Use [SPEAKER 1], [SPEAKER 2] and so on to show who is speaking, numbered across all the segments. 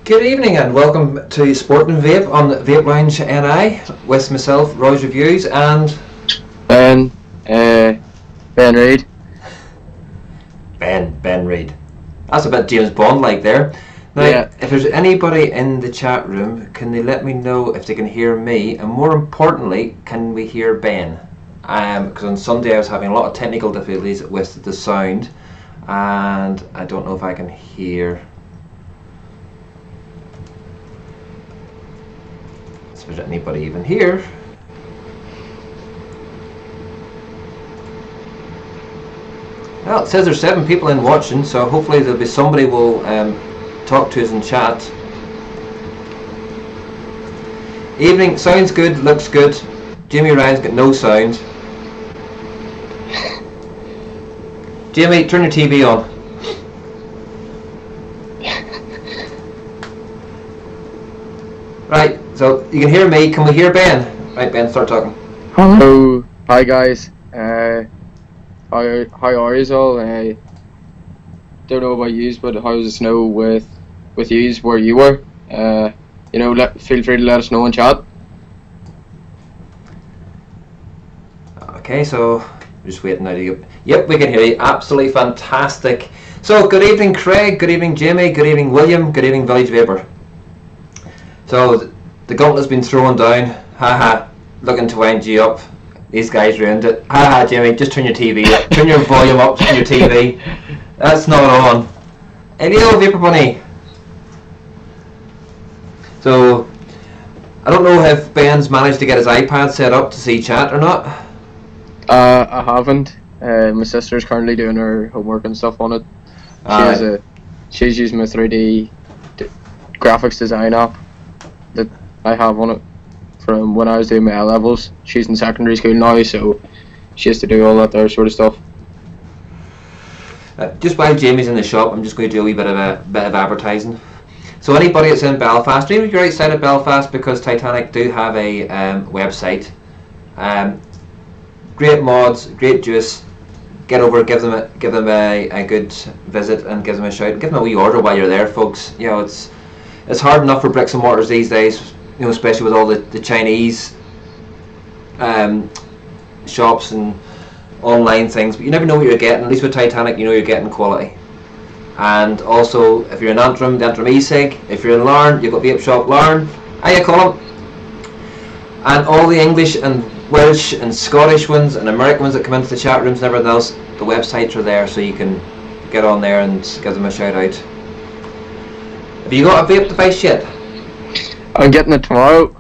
[SPEAKER 1] Good evening and welcome to Sport and Vape on Vape Lounge NI with myself, Roy's Reviews, and
[SPEAKER 2] Ben Reid.
[SPEAKER 1] Ben Reid. That's a bit James Bond like there. Now,
[SPEAKER 2] Yeah.
[SPEAKER 1] if there's anybody in the chat room, can they let me know if they can hear me, and more importantly, can we hear Ben? Because on Sunday I was having a lot of technical difficulties with the sound, and I don't know if I can hear. Is there anybody even here? Well, it says there's 7 people in watching, so hopefully there'll be somebody will talk to us in chat. Evening, sounds good, looks good. Jimmy Ryan's got no sound. Jimmy, turn your TV on. Right, so you can hear me. Can we hear Ben? Right, Ben, start talking.
[SPEAKER 2] Hello. Hi guys. How are yous all? Don't know about yous, but how's the snow with yous where you were? Feel free to let us know in chat.
[SPEAKER 1] Okay, so we're just waiting now to get. Yep, we can hear you. Absolutely fantastic. So, good evening, Craig. Good evening, Jamie. Good evening, William. Good evening, Village Vapor. So, the gauntlet's been thrown down. Haha, looking to wind you up. These guys ruined it. Haha, Jamie, just turn your TV up. Turn your volume up on your TV. That's not on. Hello, Vapor Bunny. So, I don't know if Ben's managed to get his iPad set up to see chat or not.
[SPEAKER 2] I haven't. My sister's currently doing her homework and stuff on it. She's using my 3D graphics design app that I have on it from when I was doing my A levels. She's in secondary school now, so she has to do all that there sort of stuff.
[SPEAKER 1] Just while Jamie's in the shop, I'm just going to do a wee bit of advertising. So anybody that's in Belfast, even if you're outside of Belfast, because Titanic do have a website. Great mods, great juice. Get over, give them a good visit and give them a shout. Give them a wee order while you're there, folks. You know, it's hard enough for bricks and mortars these days. You know, especially with all the Chinese shops and online things. But you never know what you're getting. At least with Titanic, you know you're getting quality. And also, if you're in Antrim, the Antrim e-cig. If you're in Larne, you've got Vape Shop Larne. Hiya, Colin. And all the English and Welsh and Scottish ones and American ones that come into the chat rooms and everything else, the websites are there, so you can get on there and give them a shout out. Have you got a vape device yet?
[SPEAKER 2] I'm getting it tomorrow.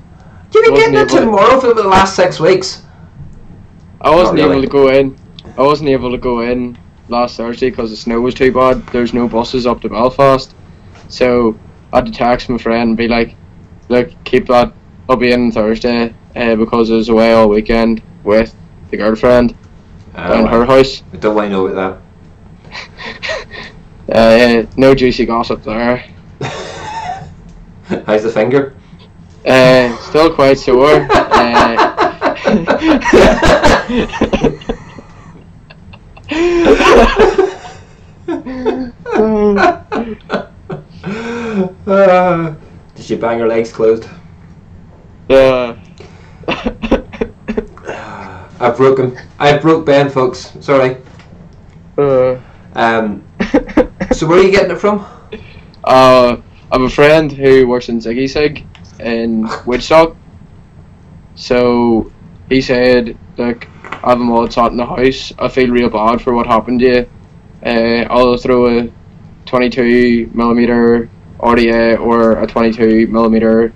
[SPEAKER 1] You've been getting it tomorrow for the last 6 weeks.
[SPEAKER 2] I wasn't able to go in. I wasn't able to go in last Thursday because the snow was too bad. There's no buses up to Belfast, so I had to text my friend and be like, "Look, keep that. I'll be in Thursday because I was away all weekend with the girlfriend down her house."
[SPEAKER 1] I don't want to know about
[SPEAKER 2] that. No juicy gossip there.
[SPEAKER 1] How's the finger?
[SPEAKER 2] Still quite sore.
[SPEAKER 1] Did you bang your legs closed? I've broke Ben, folks. Sorry. So where are you getting it from?
[SPEAKER 2] I have a friend who works in Ziggy Sig in Woodstock. So he said, "Look, I have a mod sat in the house. I feel real bad for what happened to you. I'll throw a 22mm RDA or a 22mm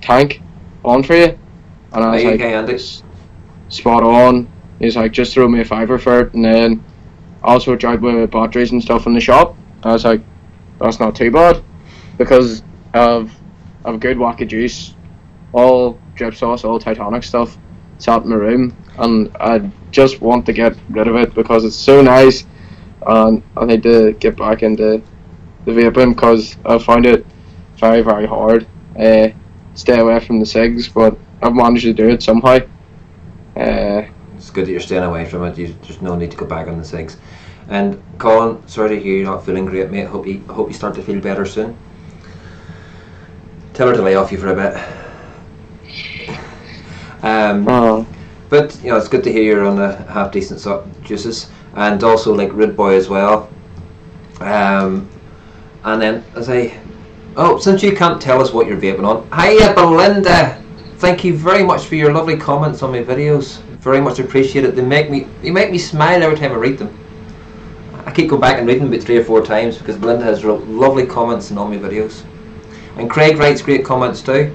[SPEAKER 2] tank on for you." And I was like, spot on. He's like, "Just throw me a fiver for it, and then I'll sort out with batteries and stuff in the shop." I was like, "That's not too bad, because I've good whack of juice, all drip sauce, all Titanic stuff sat in my room, and I just want to get rid of it because it's so nice, and I need to get back into the vaping because I find it very, very hard. Stay away from the cigs, but I've managed to do it somehow.
[SPEAKER 1] It's good that you're staying away from it. There's no need to go back on the cigs. And Colin, sorry to hear you're not feeling great, mate. Hope you start to feel better soon. Tell her to lay off you for a bit. But you know, it's good to hear you're on the half decent juices, and also like Rid Boy as well. And then as since you can't tell us what you're vaping on, hiya Belinda. Thank you very much for your lovely comments on my videos. Very much appreciate it. They make me smile every time I read them. I keep going back and reading them about 3 or 4 times because Belinda has wrote lovely comments in all my videos, and Craig writes great comments too.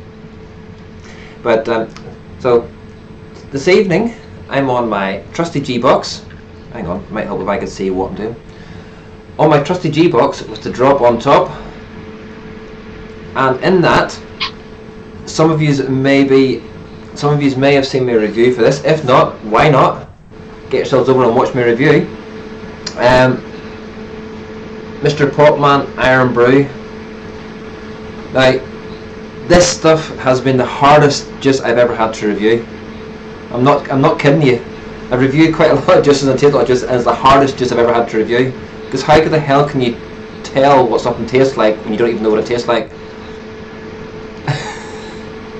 [SPEAKER 1] But so this evening I'm on my trusty G-Box. Hang on, it might help if I could see what I'm doing. On my trusty G-Box with the drop on top, and in that, some of you may have seen my review for this. If not, why not? Get yourselves over and watch my review. Mr. Popman Iron Brew. Now, this stuff has been the hardest juice I've ever had to review. I'm not kidding you. I've reviewed quite a lot of juices and tasted a lot of juice, and it's the hardest juice I've ever had to review. Because how the hell can you tell what something tastes like when you don't even know what it tastes like?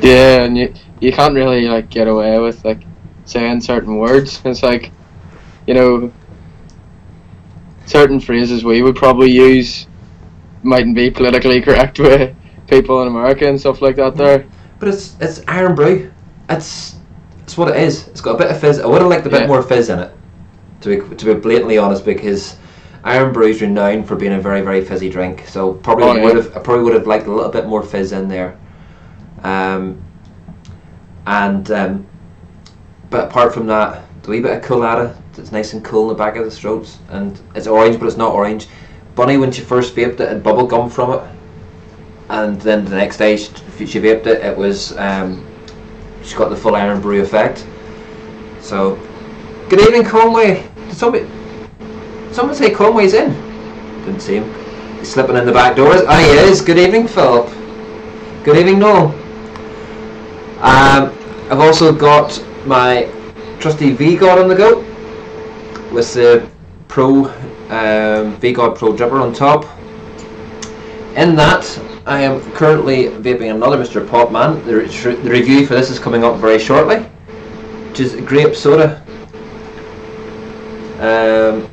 [SPEAKER 2] Yeah, and you can't really like get away with like saying certain words. It's like, you know, certain phrases we would probably use mightn't be politically correct with people in America and stuff like that there.
[SPEAKER 1] But it's Iron Brew. It's what it is. It's got a bit of fizz. I would have liked a bit more fizz in it, to be blatantly honest, because Iron Brew is renowned for being a very, very fizzy drink. So I probably would have liked a little bit more fizz in there. But apart from that, the wee bit of Colada that's nice and cool in the back of the throats, and it's orange but it's not orange. Bunny, when she first vaped it, had bubble gum from it, and then the next day she vaped it, it was she got the full Iron Brew effect. So good evening, Conway. Did someone say Conway's in? Didn't see him. He's slipping in the back doors. Ah, he is. Good evening, Philip. Good evening, Noel. I've also got my trusty V-God on the go with the Pro V-God Pro dripper on top. In that, I am currently vaping another Mr. Popman. The review for this is coming up very shortly, which is grape soda.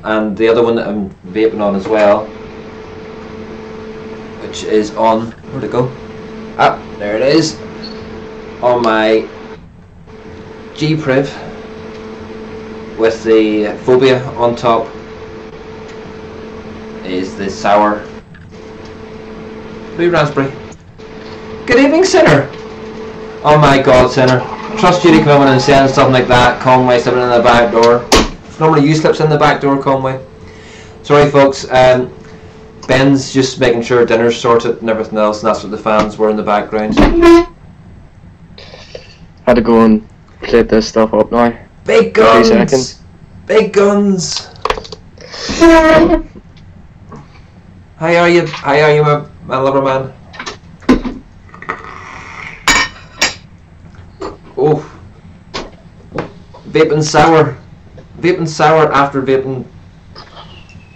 [SPEAKER 1] And the other one that I'm vaping on as well, which is on, where'd it go? Ah, there it is. On my G-Priv with the Phobia on top is the sour blue raspberry. Good evening, Sinner. Oh my God, Sinner. Trust you to come in and saying something like that. Conway slipping in the back door. Normally you slips in the back door, Conway. Sorry folks, Ben's just making sure dinner's sorted and everything else, and that's what the fans were in the background.
[SPEAKER 2] Had to go and plate this stuff up now.
[SPEAKER 1] Big guns! 3 seconds. Big guns! How are you, my lover man? Oh. Vaping sour. Vaping sour after vaping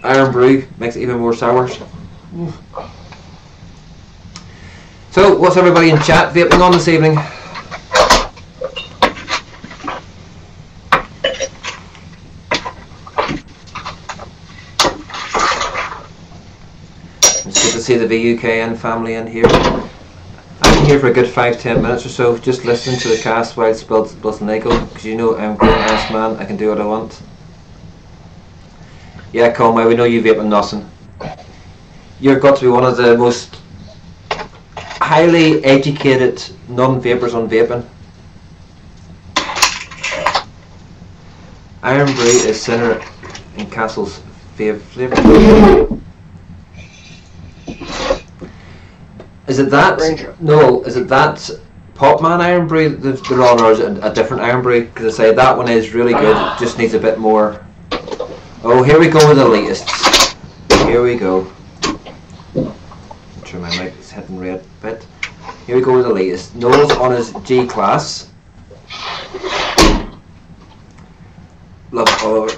[SPEAKER 1] Iron Brew makes it even more sour. So, what's everybody in chat vaping on this evening? It's good to see the VUKN family in here. I'm here for a good 5-10 minutes or so, just listening to the cast while it's buzzing because you know I'm a grown ass man, I can do what I want. Yeah, Conway, we know you vaping nothing. You've got to be one of the most highly educated non-vapors on vaping. Iron Brew is Sinner and Castle's favourite. Is it that?
[SPEAKER 2] Ranger.
[SPEAKER 1] No, is it that Popman Iron Brew that they're on, or is it a different Iron Brew? Because I say that one is really good, it just needs a bit more. Oh, here we go with the latest. Here we go. I'm sure my mic is hitting red a bit. Here we go with the latest. Noel's on his G class. Love, oh,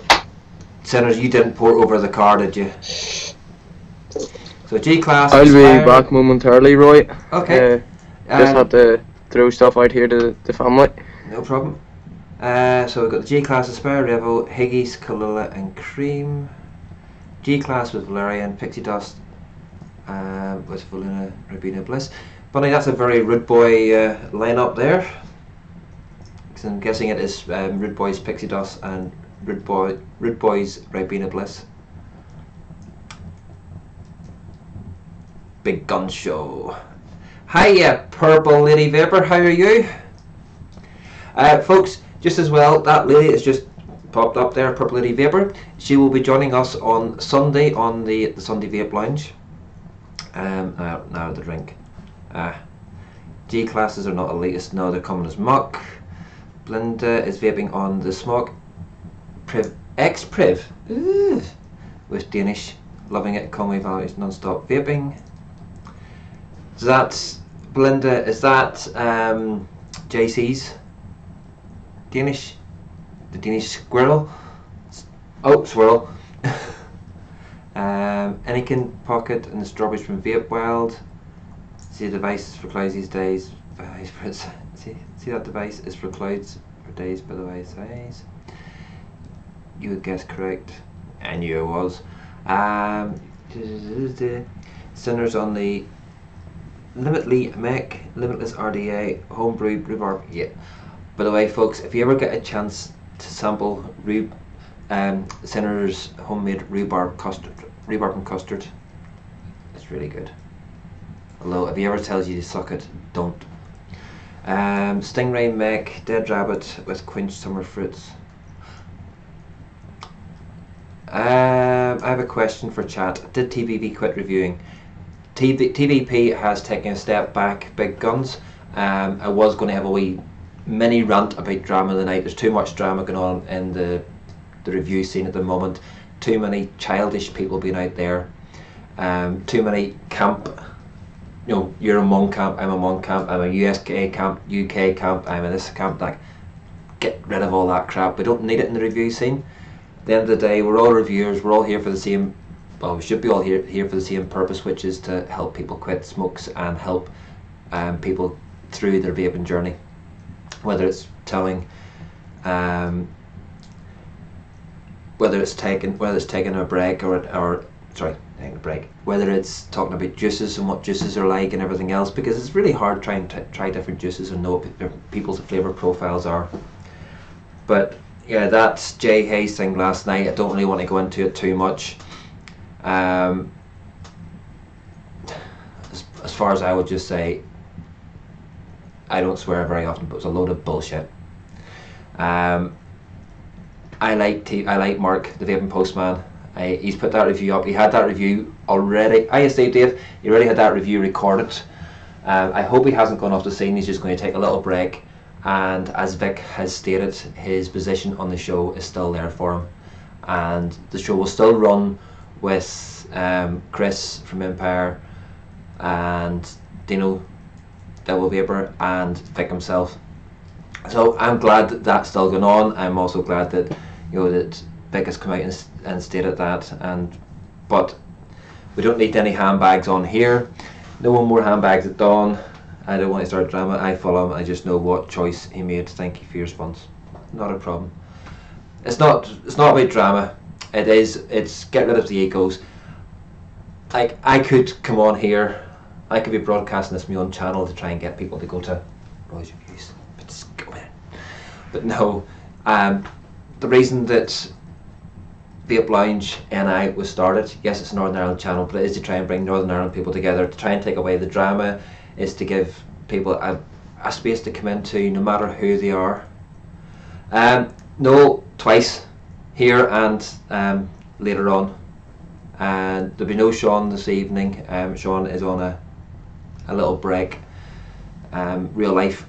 [SPEAKER 1] Sinners, you didn't port over the car, did you? So G class.
[SPEAKER 2] I'll be back momentarily, Roy.
[SPEAKER 1] Okay.
[SPEAKER 2] Just had to throw stuff out here to the family.
[SPEAKER 1] No problem. So we've got the G class Aspire, Revo, Higgies, Kalula and Cream. G class with Valerian, Pixie Dust with Valuna, Ribena Bliss. Bunny, that's a very Rude Boy lineup there. So I'm guessing it is Rude Boy's Pixie Dust and Rude Boy's Ribena Bliss. Big Gun Show. Hiya, Purple Lady Vapor, how are you? Folks, just as well, that lady has just popped up there, Purple Lady Vapor. She will be joining us on Sunday on the Sunday Vape Lounge. Now the drink. G classes are not elitist, no, they're common as muck. Blinda is vaping on the Smog X-Priv with Danish, loving it, Conway values non-stop vaping. Is that Blinda, is that JC's Danish? The Danish squirrel? Oh, swirl. Anakin Pocket and the strawberries from Vape Wild. See the devices for clouds these days. See that device is for clouds for days, by the way. Size. You would guess correct. I knew it was. Sinners on the Limitly Mech, Limitless RDA, Homebrew Rhubarb. Yeah. By the way, folks, if you ever get a chance to sample Sinners homemade rhubarb and custard, it's really good. Although if he ever tells you to suck it, don't. Stingray Mech, Dead Rabbit with quenched summer fruits. I have a question for chat. Did TVP quit reviewing? TVP has taken a step back, big guns. I was going to have a wee mini rant about drama tonight. There's too much drama going on in the review scene at the moment. Too many childish people being out there. Too many camp. You know, you're in one camp, I'm in one camp, I'm a UK camp, I'm in this camp. Like, get rid of all that crap. We don't need it in the review scene. At the end of the day, we're all reviewers. We're all here for the same. Well, we should be all here for the same purpose, which is to help people quit smokes and help people through their vaping journey. Whether it's telling, whether it's taking a break or sorry, taking a break. Whether it's talking about juices and what juices are like and everything else, because it's really hard trying to try different juices and know what people's flavour profiles are. But yeah, that's Jay Hayes thing last night. I don't really want to go into it too much. As far as I would just say, I don't swear very often, but it's a load of bullshit. I like Mark, the Vaping Postman. He's put that review up. He had that review already. Yes, Dave. He already had that review recorded. I hope he hasn't gone off the scene. He's just going to take a little break. And as Vic has stated, his position on the show is still there for him. And the show will still run with Chris from Empire and Dino Devil Vapor and Vic himself. So I'm glad that that's still going on. I'm also glad that that Vic has come out and stated that. But we don't need any handbags on here. No more handbags at dawn. I don't want to start drama. I follow him. I just know what choice he made. Thank you for your response. Not a problem. It's not about drama. It's get rid of the egos. Like, I could come on here. I could be broadcasting this on my own channel to try and get people to go to Roy's Reviews. But no. The reason that Vape Lounge NI was started, yes, it's a Northern Ireland channel, but it is to try and bring Northern Ireland people together, to try and take away the drama, is to give people a space to come into, no matter who they are. No, twice, here and later on. And there'll be no Sean this evening. Sean is on a little break. Real life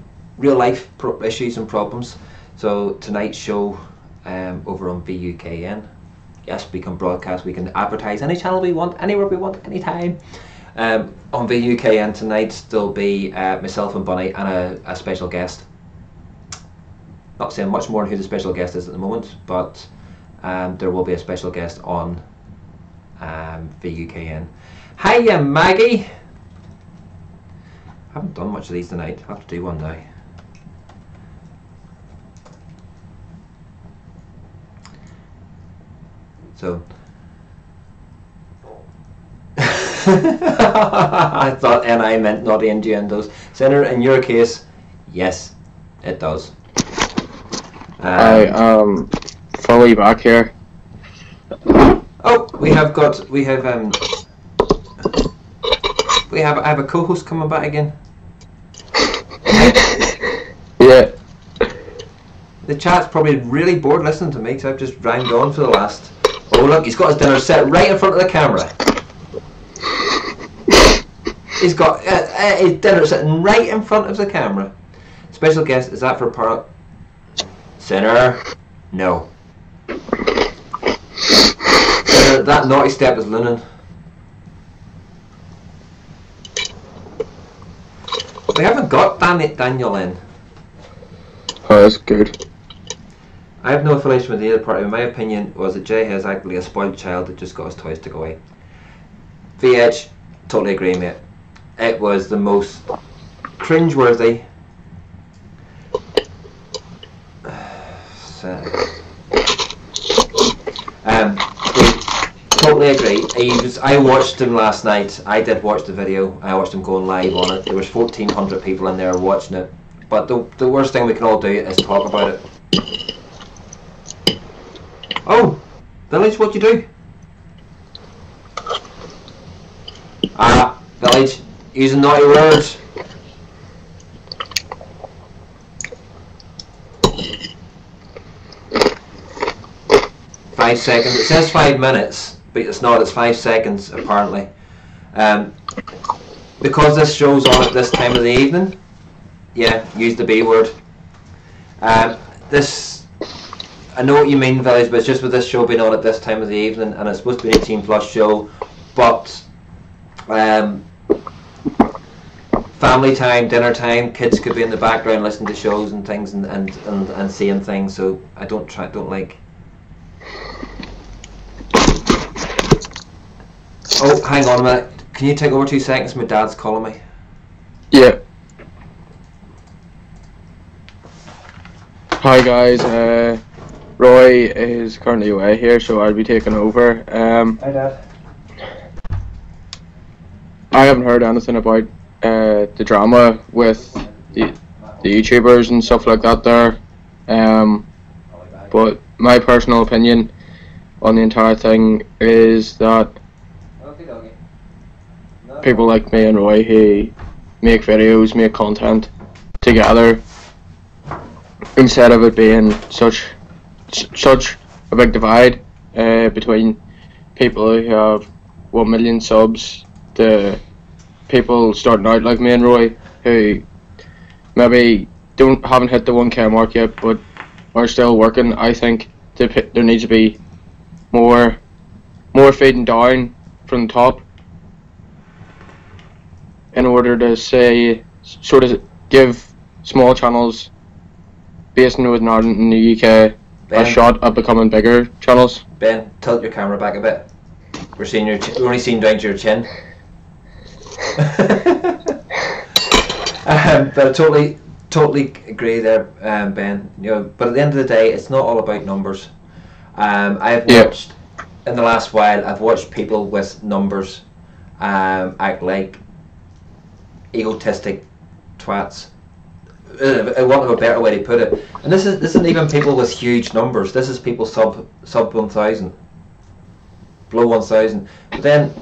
[SPEAKER 1] issues and problems. So tonight's show over on VUKN. Yes, we can broadcast, we can advertise any channel we want, anywhere we want, anytime. On VUKN tonight there'll be myself and Bunny and a special guest. Not saying much more on who the special guest is at the moment, but there will be a special guest on VUKN. Hiya Maggie! Haven't done much of these tonight. I'll have to do one now. So I thought NI meant naughty innuendos. Senator, in your case, yes, it does.
[SPEAKER 2] I fully back here.
[SPEAKER 1] Oh, I have a co-host coming back again.
[SPEAKER 2] Yeah.
[SPEAKER 1] The chat's probably really bored listening to me because I've just rhymed on for the last. Oh look, he's got his dinner set right in front of the camera. He's got his dinner sitting right in front of the camera. Special guest, is that for part? Sinner? No. Sinner, that naughty step is linen. We haven't got Daniel in.
[SPEAKER 2] Oh, that's good.
[SPEAKER 1] I have no affiliation with either party. My opinion was that Jay is actually a spoiled child that just got his toys took away. VH, totally agree, mate. It was the most cringeworthy. Totally agree. I watched him last night. I did watch the video. I watched him going live on it. There was 1,400 people in there watching it. But the worst thing we can all do is talk about it. Oh, Village, what do you do? Village, using naughty words. Seconds. It says 5 minutes, but it's not. It's 5 seconds apparently. Because this show's on at this time of the evening. Yeah, use the B word. This, I know what you mean, Village, but it's just with this show being on at this time of the evening, and it's supposed to be an 18+ show, but family time, dinner time, kids could be in the background listening to shows and things and seeing things. So I don't like. Oh, hang on a minute. Can you take over 2 seconds? My dad's calling me.
[SPEAKER 2] Yeah. Hi guys, Roy is currently away here, so I'll be taking over.
[SPEAKER 1] Hi Dad.
[SPEAKER 2] I haven't heard anything about the drama with the YouTubers and stuff like that there. But my personal opinion on the entire thing is that people like me and Roy who make videos, make content together, instead of it being such a big divide between people who have 1 million subs to people starting out like me and Roy who maybe haven't hit the 1K mark yet but are still working. I think there needs to be more feeding down from the top in order to say sort of give small channels based in Northern Ireland and the UK a shot at becoming bigger channels.
[SPEAKER 1] Ben, tilt your camera back a bit. We're only seeing down to your chin. But I totally agree there, Ben. You know, but at the end of the day, it's not all about numbers. I've watched in the last while. I've watched people with numbers act like egotistic twats. I want a better way to put it. And this isn't even people with huge numbers. This is people sub 1,000, below 1,000. But then,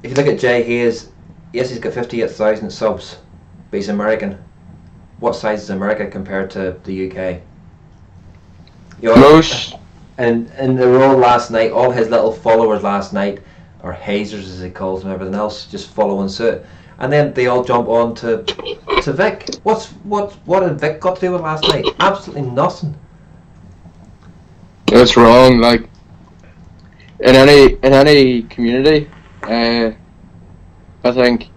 [SPEAKER 1] if you look at Jay, he's got 58,000 subs, but he's American. What size is America compared to the UK? You know,
[SPEAKER 2] Most.
[SPEAKER 1] And the role last night, all his little followers last night, or hazers as he calls them, everything else, just following suit. And then they all jump on to Vic. What had Vic got to do with last night? Absolutely nothing.
[SPEAKER 2] It's wrong. Like in any community, I think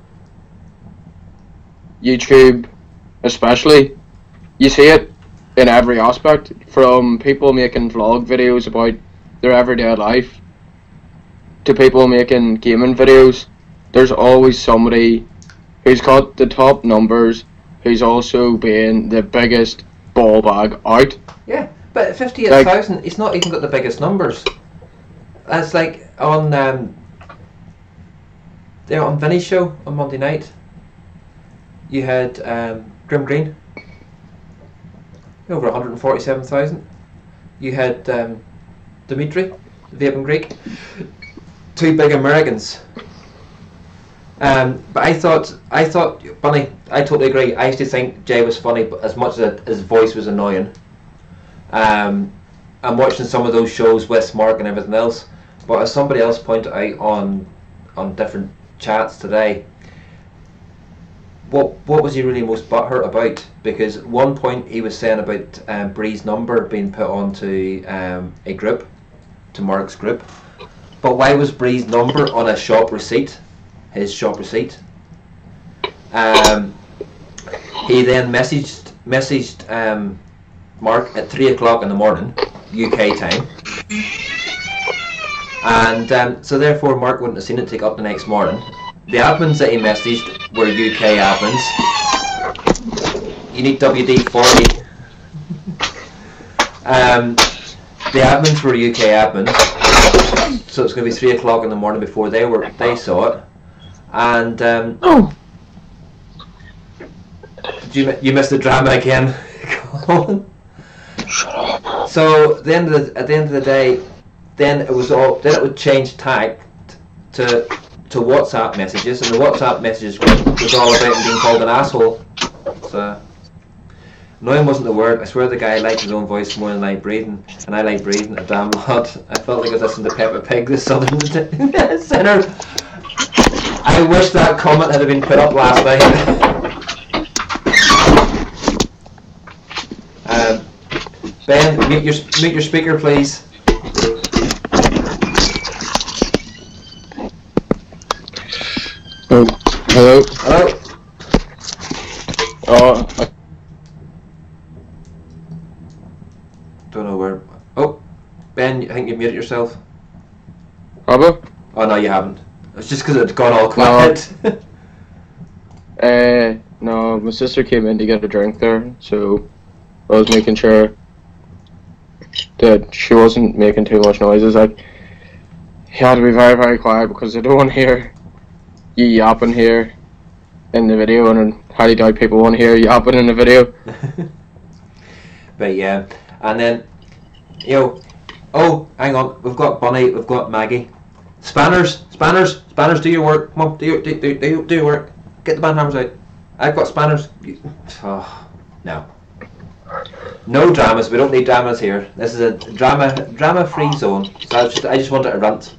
[SPEAKER 2] YouTube, especially, you see it in every aspect. From people making vlog videos about their everyday life to people making gaming videos. There's always somebody who's got the top numbers, who's also been the biggest ball bag out.
[SPEAKER 1] Yeah, but 58,000, like, he's not even got the biggest numbers. That's like on there on Vinny's show on Monday night. You had Grim Green, over 147,000. You had Dimitri, Vaping Greek, two big Americans. But I thought, Bunny, I totally agree. I used to think Jay was funny, but as much as his voice was annoying. I'm watching some of those shows with Mark and everything else, but as somebody else pointed out on different chats today, what was he really most butthurt about? Because at one point he was saying about Bree's number being put onto a group, to Mark's group, but why was Bree's number on a shop receipt? His shop receipt. He then messaged Mark at 3 o'clock in the morning, UK time, and so therefore Mark wouldn't have seen it take up the next morning. The admins that he messaged were UK admins. You need WD-40. The admins were UK admins, so it's going to be 3 o'clock in the morning before they saw it. And you missed the drama again.
[SPEAKER 2] Shut up.
[SPEAKER 1] So at the end of the day, then it would change tack to WhatsApp messages, and the WhatsApp messages was all about him being called an asshole. So annoying wasn't the word. I swear the guy liked his own voice more than I like breathing, and I like breathing a damn lot. I felt like I was listening to Peppa Pig, the Southern Sinner. I wish that comment had been put up last night. Ben, mute your speaker, please.
[SPEAKER 2] Oh, hello.
[SPEAKER 1] Hello.
[SPEAKER 2] Oh.
[SPEAKER 1] Don't know where. Oh, Ben, I think you muted yourself.
[SPEAKER 2] Have I?
[SPEAKER 1] Oh no, you haven't. It's just because it's gone all quiet.
[SPEAKER 2] No, my sister came in to get a drink there, so I was making sure that she wasn't making too much noises. You had to be very, very quiet because I don't want to hear you yapping here in the video, and I highly doubt people want to hear you yapping in the video.
[SPEAKER 1] But yeah, and then, oh, hang on, we've got Bunny, we've got Maggie. Spanners, do your work. Come on, do your work. Get the band hammers out. I've got spanners. Oh, no. No dramas. We don't need dramas here. This is a drama-free zone. So I just wanted to rant.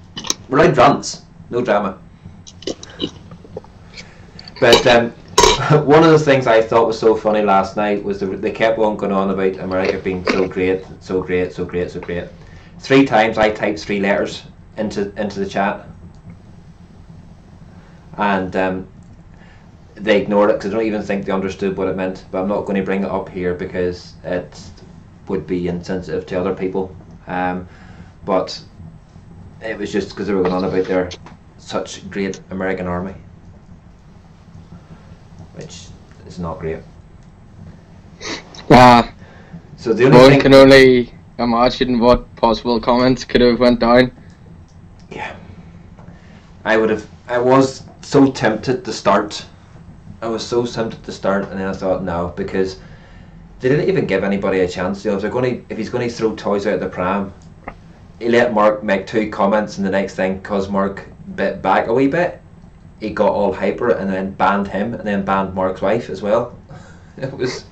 [SPEAKER 1] We're like rants. No drama. But one of the things I thought was so funny last night was they kept on going on about America being so great, so great, so great, so great. 3 times I typed 3 letters into the chat, and they ignored it because I don't even think they understood what it meant. But I'm not going to bring it up here because it would be insensitive to other people. But it was just because they were going on about their such great American army, which is not great. So the only
[SPEAKER 2] one
[SPEAKER 1] thing
[SPEAKER 2] can only imagine what possible comments could have went down.
[SPEAKER 1] Yeah, I was so tempted to start. I was so tempted to start, and then I thought no, because they didn't even give anybody a chance. If he's going to throw toys out of the pram, he let Mark make 2 comments, and the next thing, because Mark bit back a wee bit, he got all hyper and then banned him, and then banned Mark's wife as well. It was,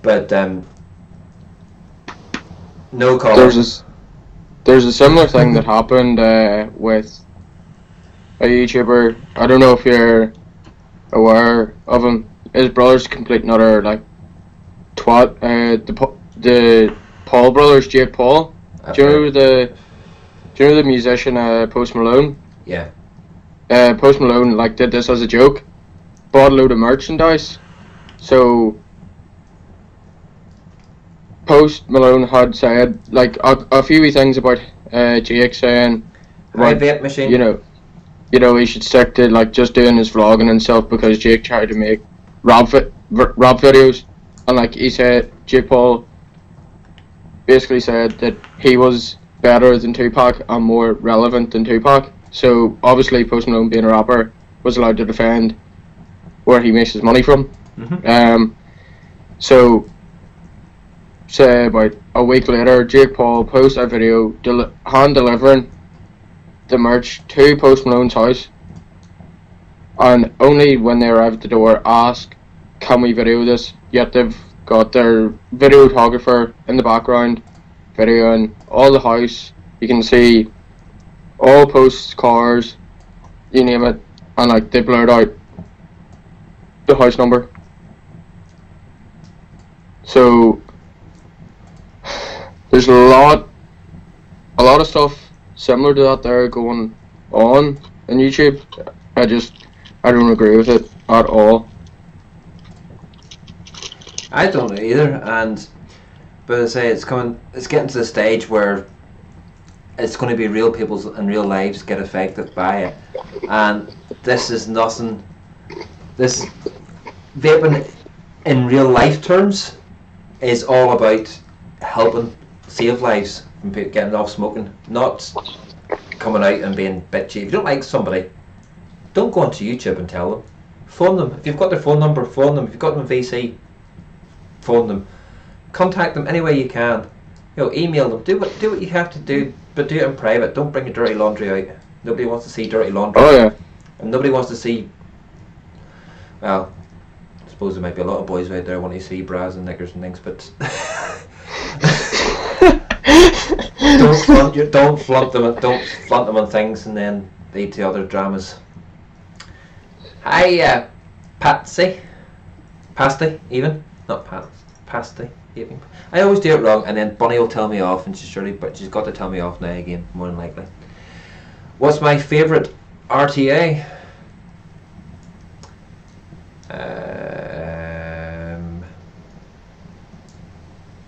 [SPEAKER 1] but no comment.
[SPEAKER 2] There's a similar thing that happened with a YouTuber. I don't know if you're aware of him. His brother's complete and utter twat. The Paul brothers, Jake Paul. Do you know the musician Post Malone?
[SPEAKER 1] Yeah.
[SPEAKER 2] Post Malone did this as a joke, bought a load of merchandise. So Post Malone had said a few wee things about Jake saying about,
[SPEAKER 1] Vape machine.
[SPEAKER 2] you know, he should stick to like just doing his vlogging and stuff, because Jake tried to make rap videos, and like he said, Jake Paul basically said that he was better than Tupac and more relevant than Tupac. So obviously Post Malone, being a rapper, was allowed to defend where he makes his money from. So say about a week later, Jake Paul posts a video hand delivering the merch to Post Malone's house, and only when they arrive at the door ask, can we video this? Yet they've got their videographer in the background videoing all the house. You can see all Post's cars, you name it, and like they blurred out the house number. So there's a lot of stuff similar to that there going on in YouTube. I don't agree with it at all.
[SPEAKER 1] I don't either, but I say it's getting to the stage where it's going to be real people's and real lives get affected by it, and this is nothing. This vaping in real life terms is all about helping save lives from getting off smoking, not coming out and being bitchy. If you don't like somebody, don't go onto YouTube and tell them. Phone them. If you've got their phone number, phone them. If you've got them in VC, phone them. Contact them any way you can. You know, email them. Do what you have to do, but do it in private. Don't bring your dirty laundry out. Nobody wants to see dirty laundry.
[SPEAKER 2] Oh yeah.
[SPEAKER 1] And nobody wants to see. Well, I suppose there might be a lot of boys out there wanting to see bras and knickers and things, but don't flaunt them on things and then lead to other dramas. Hi, Patsy, Pasty, even not Pasty. Even. I always do it wrong, and then Bonnie will tell me off, and she's got to tell me off now again, more than likely. What's my favourite RTA?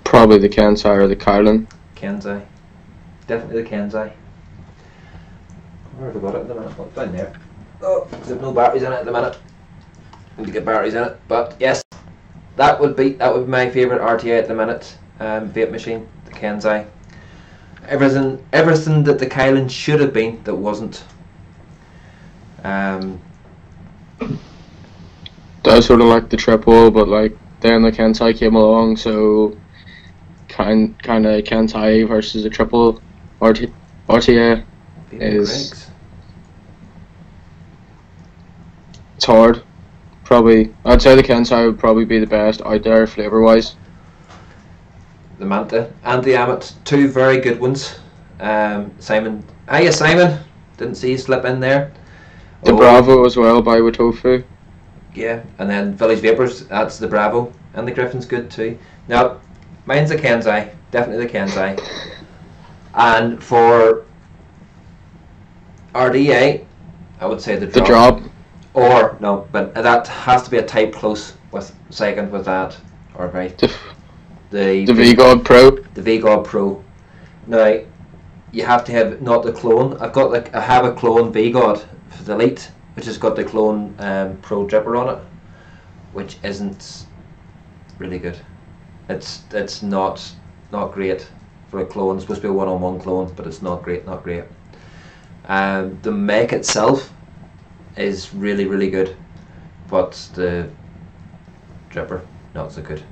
[SPEAKER 2] Probably the Kansai or the Kylan.
[SPEAKER 1] Kansai. Definitely the Kansai. Where have I got it at the minute? What's down there? Oh, there's no batteries in it at the minute. Need to get batteries in it, but yes, that would be my favourite RTA at the minute. Vape machine, the Kansai. Everything that the Kylan should have been that wasn't.
[SPEAKER 2] That sort of like the triple, but like then the Kansai came along, so kind of Kansai versus a triple RTA is. It's hard. Probably, I'd say the Kansai would probably be the best out there flavour wise.
[SPEAKER 1] The Manta and the Amit, two very good ones. Simon, hiya Simon, didn't see you slip in there.
[SPEAKER 2] The Bravo as well by Watofu.
[SPEAKER 1] Yeah, and then Village Vapors, that's the Bravo, and the Griffin's good too. Now, mine's the Kansai, definitely the Kansai. And for RDA, I would say the Drop. Or no, but that has to be a type close with second with that, or right. The
[SPEAKER 2] V-God Pro.
[SPEAKER 1] The V-God Pro. Now, you have to have not the clone. I have a clone V-God for the Elite, which has got the clone Pro dripper on it, which isn't really good. It's not great for a clone. It's supposed to be a one-on-one clone, but it's not great. The mech itself is really, really good, but the dripper not so good.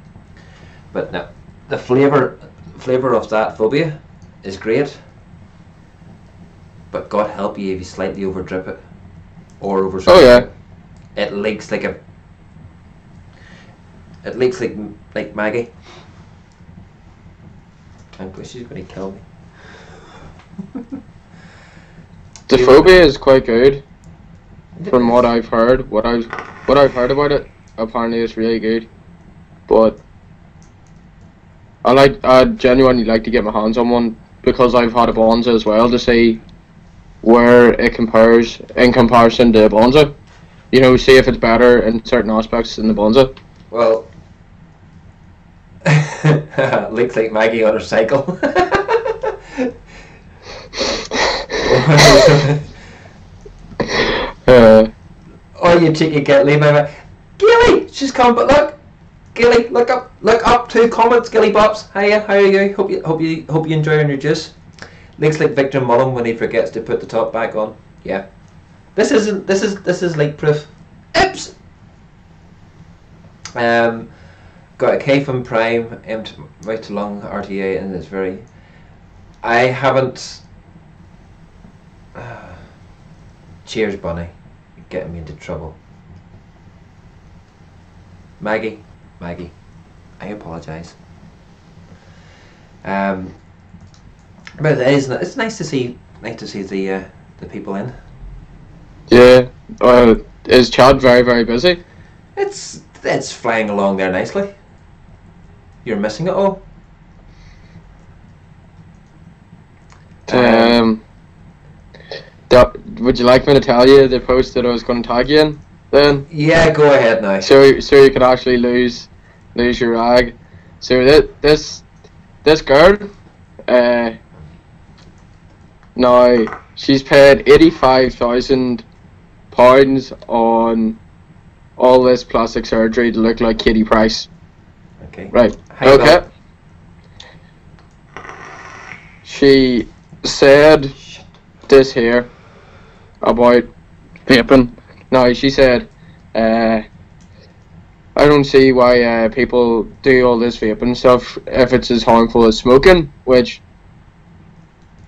[SPEAKER 1] But now the flavour of that Phobia is great, but God help you if you slightly over drip it or over.
[SPEAKER 2] Oh yeah.
[SPEAKER 1] It leaks like Maggie. She's going to kill me.
[SPEAKER 2] The Phobia is quite good. From what I've heard, what I've heard about it, apparently it's really good. But I genuinely like to get my hands on one because I've had a Bonza as well to see where it compares in comparison to a Bonza. You know, see if it's better in certain aspects than the Bonza.
[SPEAKER 1] Well, looks like Maggie on her cycle. Oh, you cheeky git, leave my Gilly, she's coming, but look, Gilly, look up, 2 comments, Gilly Bops. Hiya, how are you? Hope you enjoying your juice. Looks like Victor Mullen when he forgets to put the top back on. Yeah, this is leak proof. Oops. Got a K from Prime, aimed right along RTA, and it's very. I haven't. Cheers, Bunny. You're getting me into trouble. Maggie, I apologise. But it's nice to see the people in.
[SPEAKER 2] Yeah. Is Chad very busy?
[SPEAKER 1] It's flying along there nicely. You're missing it all.
[SPEAKER 2] Would you like me to tell you the post that I was going to tag you in then?
[SPEAKER 1] Yeah, go ahead now.
[SPEAKER 2] So you could actually lose your rag. So this girl, now she's paid £85,000 on all this plastic surgery to look like Katie Price.
[SPEAKER 1] Okay.
[SPEAKER 2] Right.
[SPEAKER 1] How
[SPEAKER 2] okay.
[SPEAKER 1] about?
[SPEAKER 2] She said this here about vaping. Now she said, I don't see why people do all this vaping stuff if it's as harmful as smoking. Which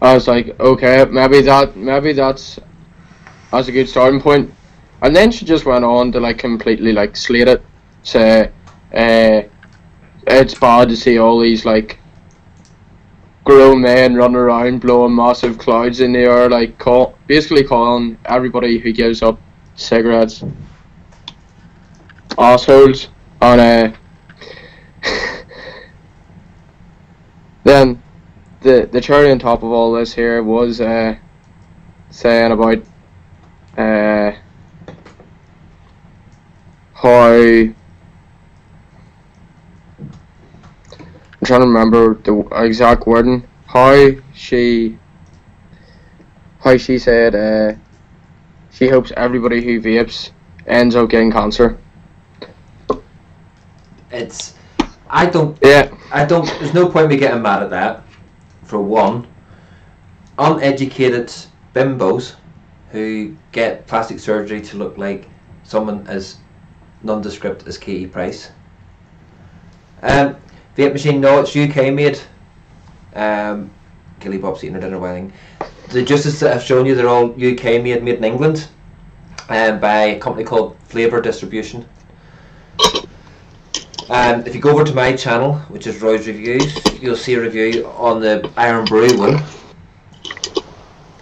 [SPEAKER 2] I was like, okay, maybe that's a good starting point. And then she just went on to like completely like slate it, say it's bad to see all these like grown men running around blowing massive clouds in the air, like basically calling everybody who gives up cigarettes assholes. And then the cherry on top of all this here was saying about how I'm trying to remember the exact wording. How she said she hopes everybody who vapes ends up getting cancer.
[SPEAKER 1] There's no point in me getting mad at that. For one, uneducated bimbos who get plastic surgery to look like someone as nondescript as Katie Price. Vape machine, no, it's UK made. Gilly Bob's eating her dinner wedding. The juices that I've shown you, they're all UK made in England, by a company called Flavour Distribution. If you go over to my channel, which is Roy's Reviews, you'll see a review on the Iron Brew one,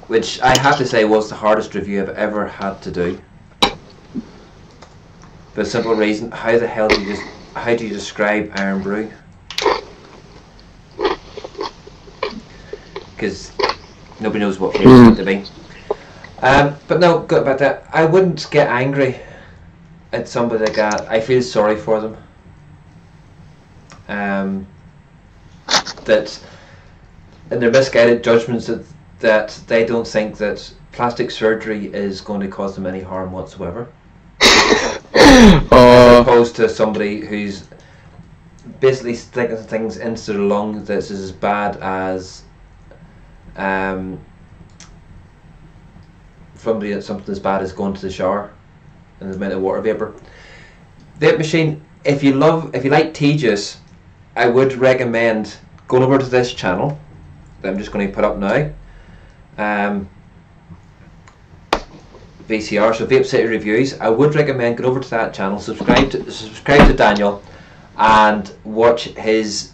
[SPEAKER 1] which I have to say was the hardest review I've ever had to do. For the simple reason, how the hell do you describe Iron Brew? Because nobody knows what flavour it's meant to be. But no, good about that. I wouldn't get angry at somebody like that. I feel sorry for them. That in their misguided judgments that they don't think that plastic surgery is going to cause them any harm whatsoever. As opposed to somebody who's basically sticking things into their lung that's as bad as something as bad as going to the shower and the amount of water vapor. Vape machine, if you like tea juice, I would recommend going over to this channel that I'm just going to put up now. VCR, so Vape City Reviews. I would recommend going over to that channel, subscribe to Daniel, and watch his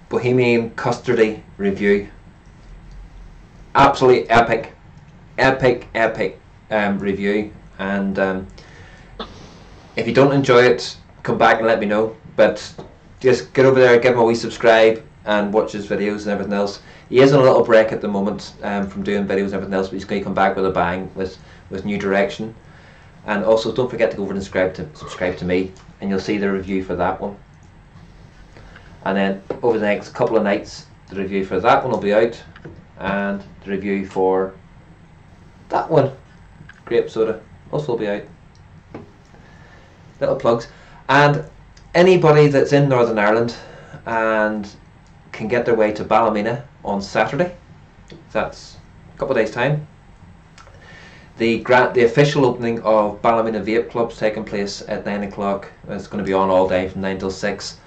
[SPEAKER 1] Bohemian Custardy review. Absolutely epic review. And if you don't enjoy it, come back and let me know. But just get over there, give him a wee subscribe, and watch his videos and everything else. He is on a little break at the moment from doing videos and everything else, but he's going to come back with a bang with new direction. And also don't forget to go over and subscribe to me, and you'll see the review for that one. And then over the next couple of nights, the review for that one will be out, and the review for that one, grape soda, also will be out. little plugs. And anybody that's in Northern Ireland and can get their way to Ballymena on Saturday, that's a couple of days' time. The official opening of Ballymena Vape Club's taking place at 9 o'clock. It's going to be on all day from 9 till 6.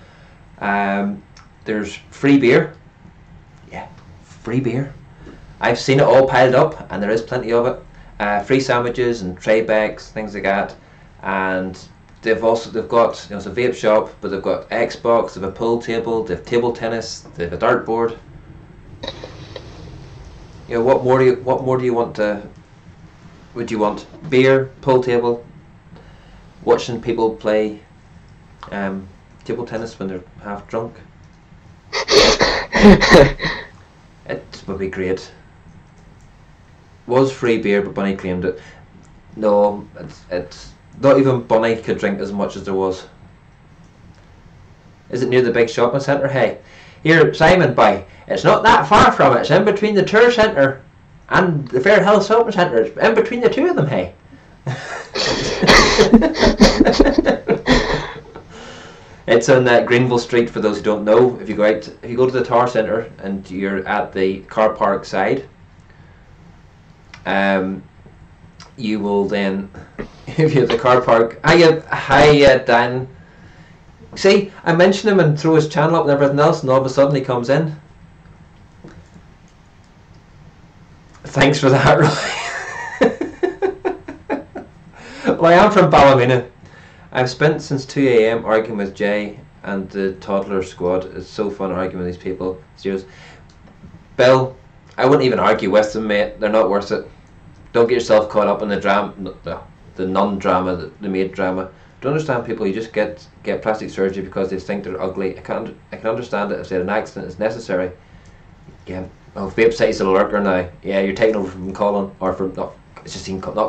[SPEAKER 1] There's free beer. Yeah, free beer. I've seen it all piled up, and there is plenty of it. Free sandwiches and tray bags, things like that. And they've got, it's a vape shop, but they've got Xbox, they have a pool table, they have table tennis, they have a dartboard. What more do you want to? Would you want beer, pool table, watching people play table tennis when they're half drunk? It would be great. Was free beer, but Bunny claimed it. No, it's not even Bunny could drink as much as there was. Is it near the big shopping centre? Hey, here, Simon, boy, it's not that far from it. It's in between the tour centre and the Fairhill Shopping Centre. It's in between the two of them, hey. It's on Greenville Street, for those who don't know. If you go to the Tower Centre and you're at the car park side, you will then, if you're at the car park, hi Dan. See, I mention him and throw his channel up and everything else, and all of a sudden he comes in. Thanks for that, Roy. Well, I am from Ballymena. I've spent since 2 AM arguing with Jay and the toddler squad. It's so fun arguing with these people. Serious. Bill, I wouldn't even argue with them, mate. They're not worth it. Don't get yourself caught up in the drama, the non-drama, the maid drama. Don't understand people who just get plastic surgery because they think they're ugly. I can understand it if they had an accident is necessary. Yeah. Oh, Vape says a lurker now. Yeah, you're taking over from Colin, or from not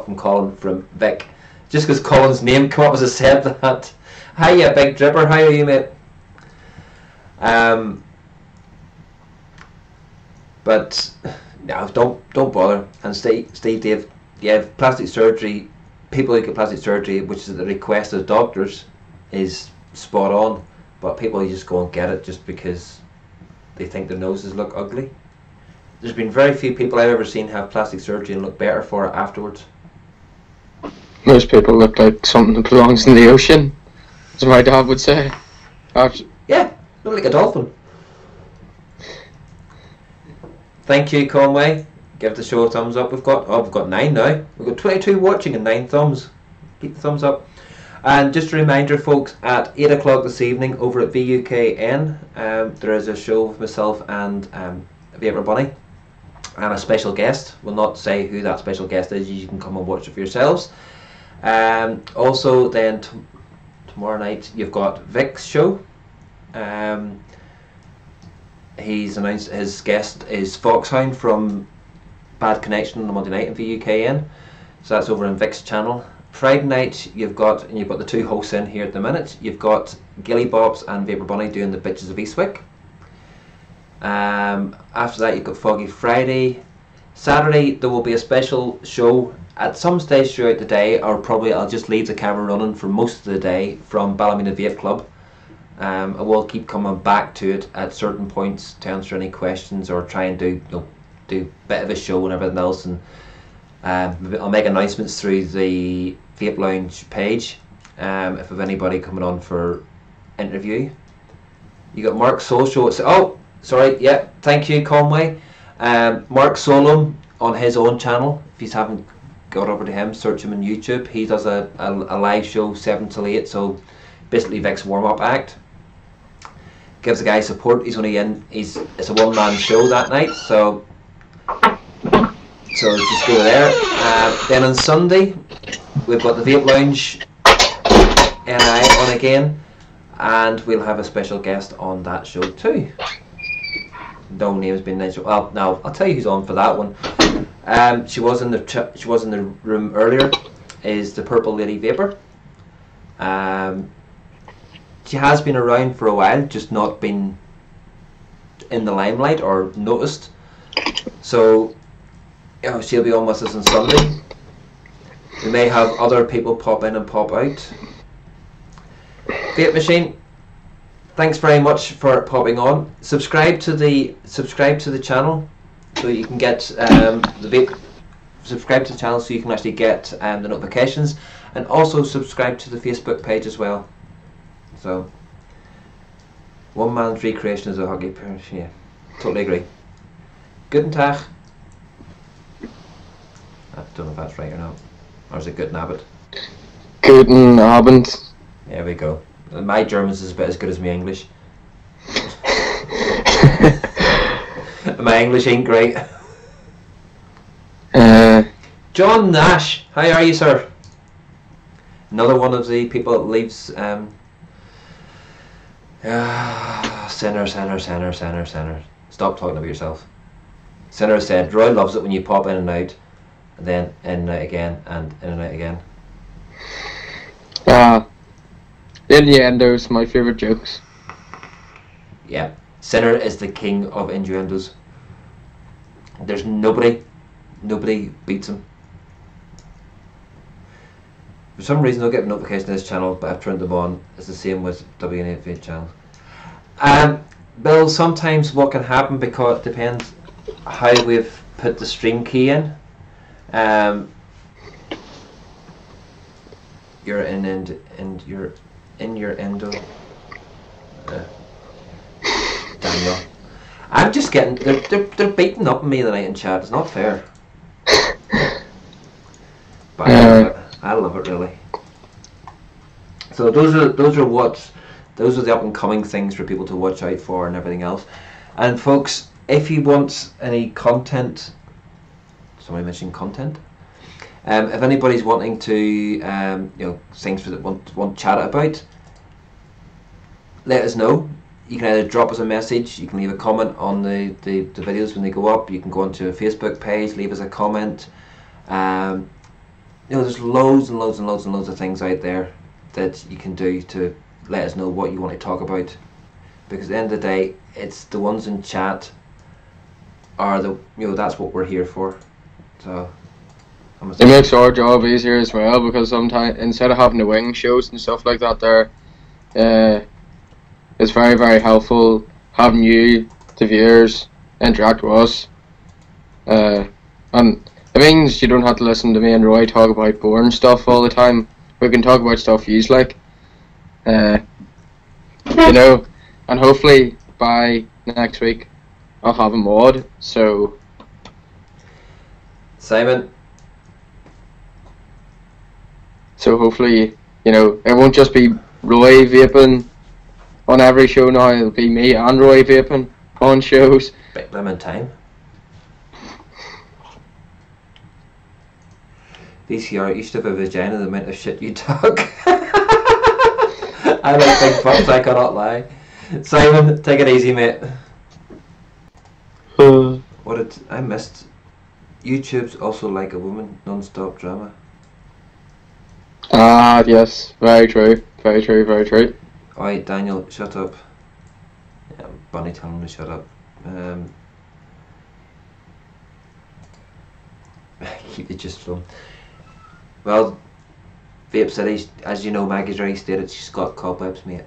[SPEAKER 1] from Colin, from Vic. Just because Colin's name came up as I said that. Hiya, big dripper. How are you, mate? But no, don't bother and stay, Dave. Yeah, plastic surgery. People who get plastic surgery, which is at the request of doctors, is spot on. But people who just go and get it just because they think their noses look ugly. There's been very few people I've ever seen have plastic surgery and look better for it afterwards.
[SPEAKER 2] Most people look like something that belongs in the ocean, as my dad would say.
[SPEAKER 1] Yeah, look like a dolphin. Thank you, Conway. Give the show a thumbs up. We've got 9 now. We've got 22 watching and 9 thumbs. Keep the thumbs up. And just a reminder, folks, at 8 o'clock this evening over at VUKN, there is a show with myself and Vapor Bunny and a special guest. We'll not say who that special guest is. You can come and watch it for yourselves. Also, then tomorrow night you've got Vic's show. He's announced his guest is Foxhound from Bad Connection on the Monday night in VUKN. So that's over on Vic's channel. Friday night you've got the two hosts in here at the minute. You've got Gilly Bobs and Vapor Bunny doing the Bitches of Eastwick. After that you've got Foggy Friday. Saturday there will be a special show at some stage throughout the day, or probably I'll just leave the camera running for most of the day from Ballymena Vape Club. I will keep coming back to it at certain points to answer any questions or try and do a bit of a show and everything else, and I'll make announcements through the Vape Lounge page if I have anybody coming on for interview. You got Mark Social. Oh, sorry. Yeah, thank you, Conway. Mark Solom on his own channel. If you haven't got over to him, search him on YouTube. He does a live show 7 till 8. So basically Vic's warm up act. Gives the guy support. He's only in. It's a one-man show that night. So just go there. Then on Sunday we've got the Vape Lounge NI on again, and we'll have a special guest on that show too. No name's been mentioned. Well, now I'll tell you who's on for that one. She was in the room earlier. Is the Purple Lady Vapor. She has been around for a while, just not been in the limelight or noticed. So she'll be on with us on Sunday. We may have other people pop in and pop out. Vape Machine, thanks very much for popping on. Subscribe to the channel so you can get the vape. Subscribe to the channel so you can actually get the notifications, and also subscribe to the Facebook page as well. So, one man's recreation is a hockey player. Yeah, totally agree. Guten Tag. I don't know if that's right or not. Or is it Guten Abend?
[SPEAKER 2] Guten Abend.
[SPEAKER 1] There we go. My German's is about as good as my English. My English ain't great. John Nash, how are you, sir? Another one of the people that leaves. Sinner. Stop talking about yourself. Sinner said, Roy loves it when you pop in and out, and then in and out again, and in and out again.
[SPEAKER 2] Innuendos, my favourite jokes.
[SPEAKER 1] Yeah, Sinner is the king of innuendos. There's nobody beats him. For some reason I'll get a notification on this channel, but I've turned them on. It's the same with W8 channels. Bill, sometimes what can happen, because it depends how we've put the stream key in. You're in your endo. Daniel, I'm just getting they're beating up on me tonight in chat. It's not fair. But I love it really. So those are the up and coming things for people to watch out for and everything else. And folks, if you want any content, somebody mentioned content. If anybody's wanting to things that want chat about, let us know. You can either drop us a message, you can leave a comment on the videos when they go up, you can go onto a Facebook page, leave us a comment. There's loads and loads of things out there that you can do to let us know what you want to talk about, because at the end of the day, it's the ones in chat are that's what we're here for. So
[SPEAKER 2] it makes our job easier as well, because sometimes instead of having to wing shows and stuff like that there, it's very, very helpful having you, the viewers, interact with us. And it means you don't have to listen to me and Roy talk about boring stuff all the time. We can talk about stuff you like. And hopefully by next week I'll have a mod, so...
[SPEAKER 1] Simon.
[SPEAKER 2] So hopefully, it won't just be Roy vaping on every show now, it'll be me and Roy vaping on shows.
[SPEAKER 1] Bit lemon time. VCR used to have a vagina, the amount of shit you talk. I like big butts, I cannot lie. Simon, take it easy, mate. I missed. YouTube's also like a woman, non-stop drama.
[SPEAKER 2] Yes, very true.
[SPEAKER 1] Alright, Daniel, shut up. Yeah, Bunny telling him to shut up. Keep the gist from. Well, Vape said, as you know, Maggie's already stated she's got cobwebs, mate.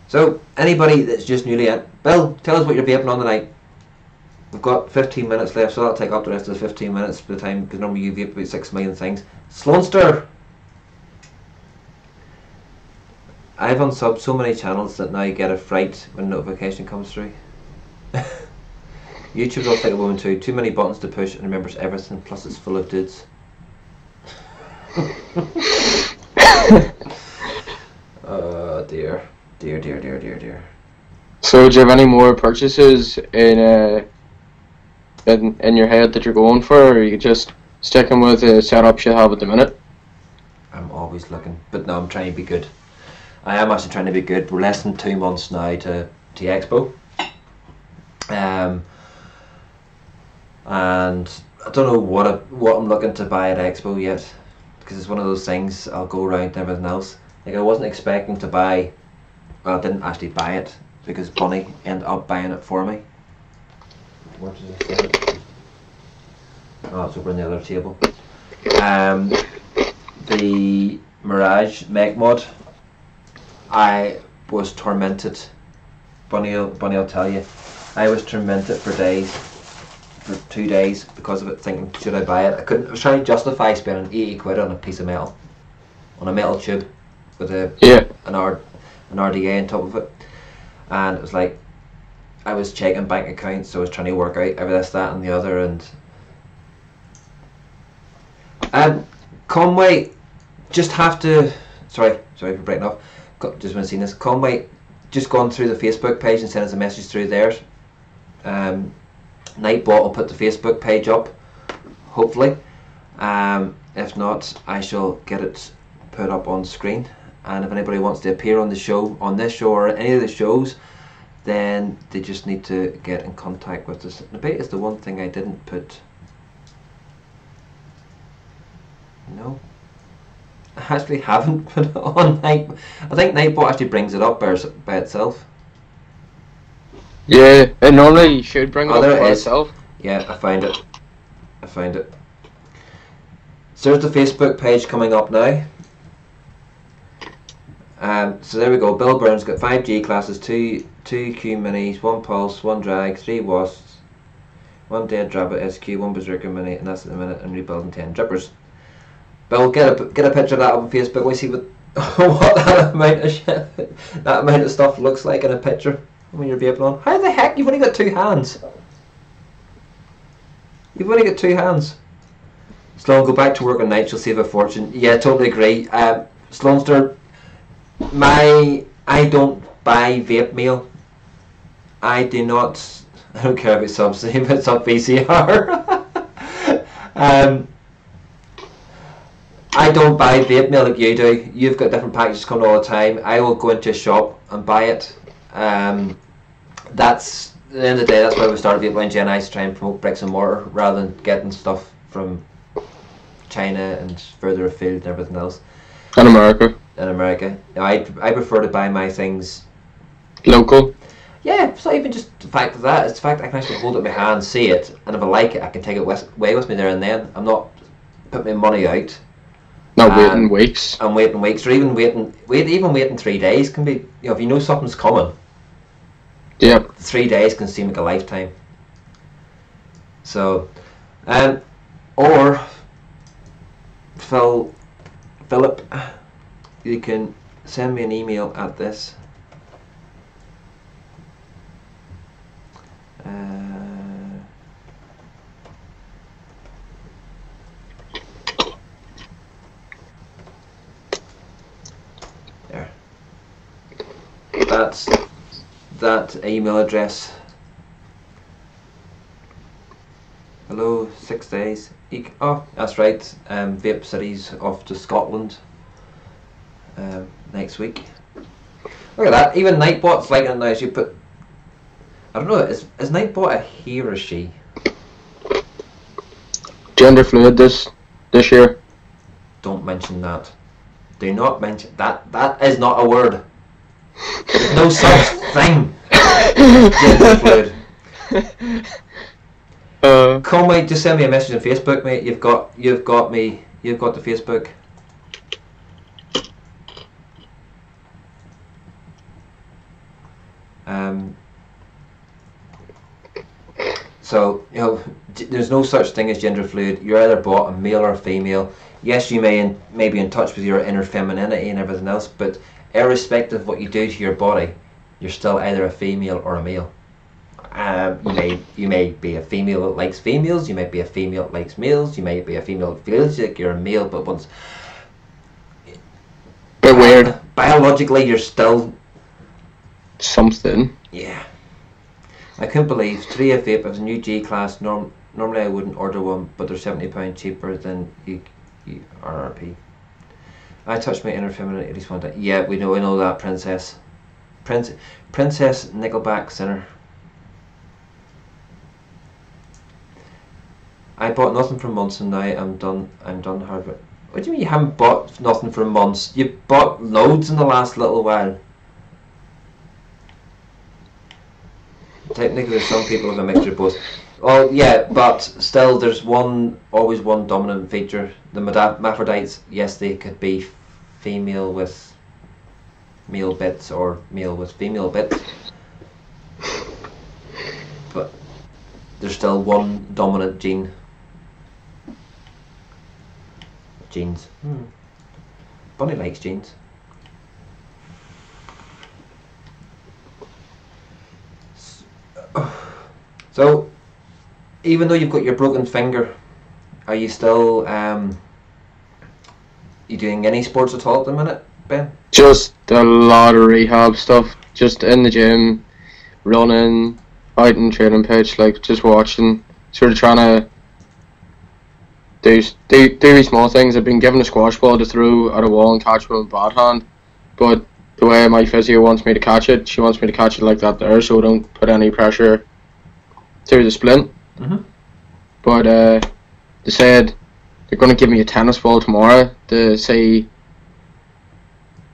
[SPEAKER 1] So, anybody that's just newly in, Bill, tell us what you're vaping on tonight. We've got 15 minutes left, so that'll take up the rest of the 15 minutes by the time, because normally you vape about 6 million things. Sloanster! I've unsubbed so many channels that now you get a fright when notification comes through. YouTube's also like a woman too. Too many buttons to push and remembers everything, plus it's full of dudes. Oh dear. Dear.
[SPEAKER 2] So do you have any more purchases in your head that you're going for, or are you just sticking with the setup you have at the minute?
[SPEAKER 1] I'm always looking, but no, I'm trying to be good. I am actually trying to be good. We're less than 2 months now to Expo. And I don't know what I'm looking to buy at Expo yet, because it's one of those things, I'll go around and everything else. Like, I wasn't expecting to buy, well, I didn't actually buy it, because Bunny ended up buying it for me. What does it say? Oh, it's over on the other table. The Mirage Mech Mod. I was tormented. Bunny will tell you. I was tormented for 2 days because of it, thinking, should I buy it? I was trying to justify spending 80 quid on a piece of metal, on a metal tube with an RDA on top of it, and it was like, I was checking bank accounts, so I was trying to work out every this, that and the other, and Conway just have to, sorry for breaking off, just when I seen this, Conway just gone through the Facebook page and sent us a message through there. Nightbot will put the Facebook page up, hopefully. If not, I shall get it put up on screen. And if anybody wants to appear on the show, on this show or any of the shows, then they just need to get in contact with us. Debate is the one thing I didn't put. No, I actually haven't put it on Night. I think Nightbot actually brings it up by itself.
[SPEAKER 2] Yeah, it normally should bring it up by itself.
[SPEAKER 1] Yeah, I find it. So there's the Facebook page coming up now. So there we go. Bill Burns got 5 G classes, 2 Q minis, 1 pulse, 1 drag, 3 wasps, 1 dead rabbit SQ, 1 berserker mini, and that's at the minute, and rebuilding 10 drippers. Bill, get a picture of that up on Facebook. We see what that amount of stuff looks like in a picture when you're vaping on. How the heck? You've only got 2 hands. You've only got 2 hands. Sloan, go back to work on night. You'll save a fortune. Yeah, totally agree. Sloanster, I don't buy vape meal. I do not. I don't care if it's subsidy, if it's up VCR. I don't buy vape meal like you do. You've got different packages coming all the time. I will go into a shop and buy it. That's at the end of the day. That's why we started Vape Gen I, to try and promote bricks and mortar rather than getting stuff from China and further afield and everything else.
[SPEAKER 2] In America.
[SPEAKER 1] I prefer to buy my things
[SPEAKER 2] local.
[SPEAKER 1] Yeah, it's not even just the fact of that. It's the fact I can actually hold it in my hand, see it, and if I like it, I can take it away with me there and then. I'm not putting my money out.
[SPEAKER 2] Not waiting weeks.
[SPEAKER 1] I'm waiting weeks, or even waiting 3 days can be. If you know something's coming.
[SPEAKER 2] Yeah.
[SPEAKER 1] 3 days can seem like a lifetime. So, or Philip, you can send me an email at this. There. That's that email address. Hello, 6 days. Oh, that's right. Vape City's off to Scotland next week. Look at that. Even Nightbot's like it now. As you put, I don't know. Is Nightbot a he or a she?
[SPEAKER 2] Gender fluid this year.
[SPEAKER 1] Don't mention that. Do not mention that. That is not a word. There's no such thing. Gender fluid. Conway, just send me a message on Facebook, mate. You've got me. You've got the Facebook. So there's no such thing as gender fluid. You're either bought a male or a female. Yes, you may be in touch with your inner femininity and everything else, but irrespective of what you do to your body, you're still either a female or a male. You may be a female that likes females. You might be a female that likes males. You may be a female that feels like you're a male, but once
[SPEAKER 2] bit weird.
[SPEAKER 1] Biologically, you're still
[SPEAKER 2] something.
[SPEAKER 1] Yeah. I couldn't believe 3F Vape has a new G class. Normally I wouldn't order one, but they're £70 cheaper than RRP. I touched my inner femininity at least one time. Yeah, we know that, Princess. Princess Nickelback Sinner. I bought nothing for months and now I'm done hard work. What do you mean you haven't bought nothing for months? You bought loads in the last little while. Technically, some people have a mixture of both. Well, yeah, but still, there's always one dominant feature. The hermaphrodites, yes, they could be female with male bits or male with female bits, but there's still one dominant gene. Genes. Bunny likes genes. So, even though you've got your broken finger, are you still you doing any sports at all at the minute, Ben?
[SPEAKER 2] Just a lot of rehab stuff. Just in the gym, running, out in training pitch, like just watching, sort of trying to do small things. I've been given a squash ball to throw at a wall and catch with my bad hand, but the way my physio wants me to catch it, she wants me to catch it like that there, so I don't put any pressure through the splint. But they said they're going to give me a tennis ball tomorrow to say,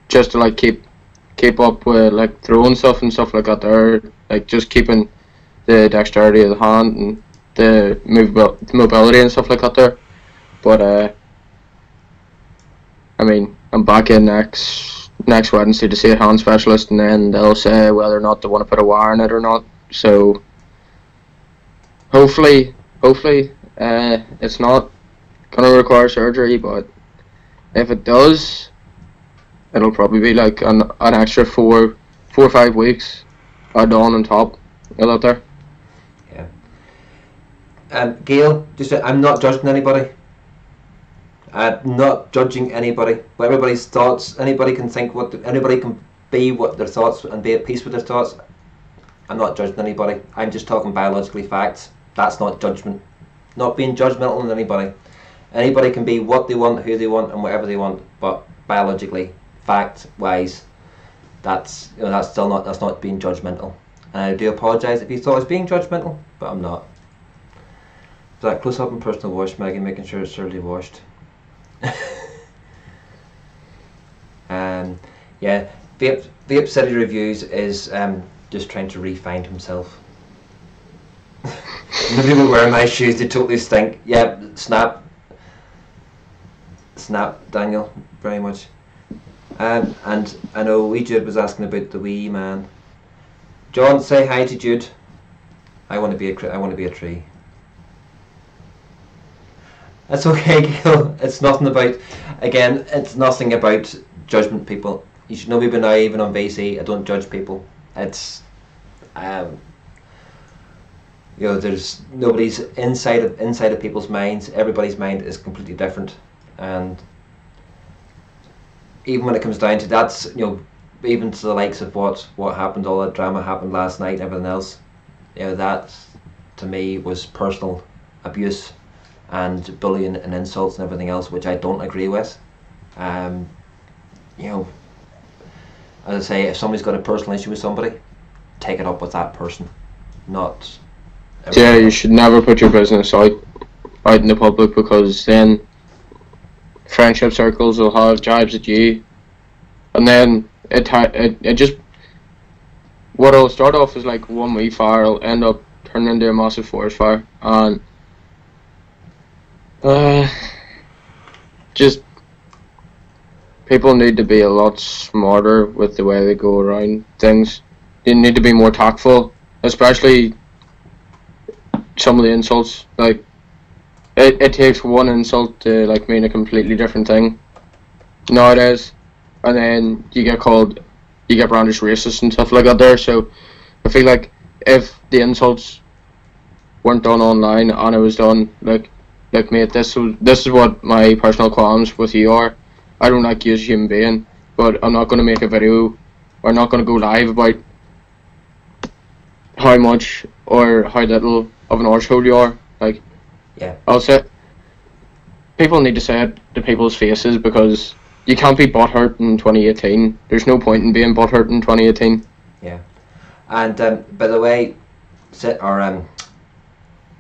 [SPEAKER 2] just to like keep up with like throwing stuff and stuff like that there, like just keeping the dexterity of the hand and the mobility and stuff like that there. But I mean, I'm back in next Wednesday to see a hand specialist, and then they'll say whether or not they want to put a wire in it or not. So hopefully it's not gonna require surgery, but if it does, it'll probably be like an extra 4 or 5 weeks add on top out there.
[SPEAKER 1] Yeah. Gail, just I'm not judging anybody. Not judging anybody, but everybody's thoughts. Anybody can think anybody can be what their thoughts and be at peace with their thoughts. I'm not judging anybody. I'm just talking biologically facts. That's not judgment. Not being judgmental on anybody. Anybody can be what they want, who they want, and whatever they want. But biologically, fact-wise, that's not being judgmental. And I do apologise if you thought I was being judgmental, but I'm not. So that close up and personal wash, Maggie, making sure it's thoroughly washed. Yeah, Vape City Reviews is just trying to re-find himself. Nobody will wear my shoes, they totally stink. Yeah, snap Daniel, very much. And I know wee Jude was asking about the wee man. John, say hi to Jude. I want to be a tree. That's okay, Gail. It's nothing about judgment, people. You should know me by now, even on VC, I don't judge people. It's there's nobody's inside of people's minds. Everybody's mind is completely different, and even when it comes down to that's even to the likes of what happened, all that drama happened last night, and everything else. That to me was personal abuse and bullying and insults and everything else, which I don't agree with. As I say, if somebody's got a personal issue with somebody, take it up with that person, not.
[SPEAKER 2] Yeah, you should never put your business out in the public, because then friendship circles will have jibes at you, and then it just, what'll start off as like one wee fire will end up turning into a massive forest fire, and just people need to be a lot smarter with the way they go around things. They need to be more tactful, especially some of the insults. Like it takes one insult to like mean a completely different thing nowadays, and then you get brandished racist and stuff like that there. So I feel like if the insults weren't done online and it was done like mate, this is what my personal qualms with you are. I don't like you as a human being, but I'm not going to make a video or not going to go live about how much or how little of an arsehole you are. Like,
[SPEAKER 1] yeah,
[SPEAKER 2] I'll say people need to say it to people's faces, because you can't be butthurt in 2018. There's no point in being butthurt in 2018.
[SPEAKER 1] Yeah, and by the way,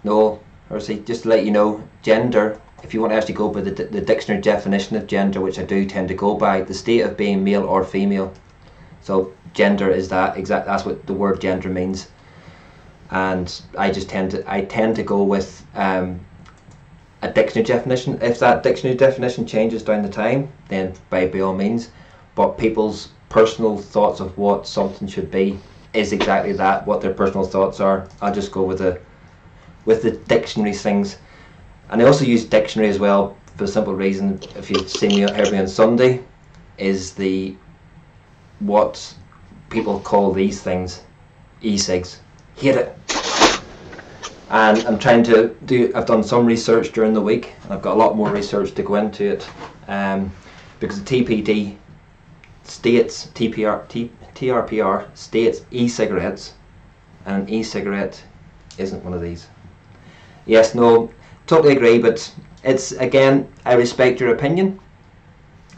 [SPEAKER 1] Noel, or see, just to let you know, gender, if you want to actually go by the dictionary definition of gender, which I do tend to go by, the state of being male or female. So gender is that's what the word gender means. and I tend to go with a dictionary definition. If that dictionary definition changes down the time, then by all means. But people's personal thoughts of what something should be is exactly that. What their personal thoughts are. I'll just go with the dictionary things, and I also use dictionary as well for the simple reason. If you've seen me, heard me on Sunday, is what people call these things e-cigs. Hate it. And I'm trying to I've done some research during the week. I've got a lot more research to go into it, because the TPD states, TRPR states e-cigarettes, and an e-cigarette isn't one of these. Yes, no, totally agree, but it's, again, I respect your opinion,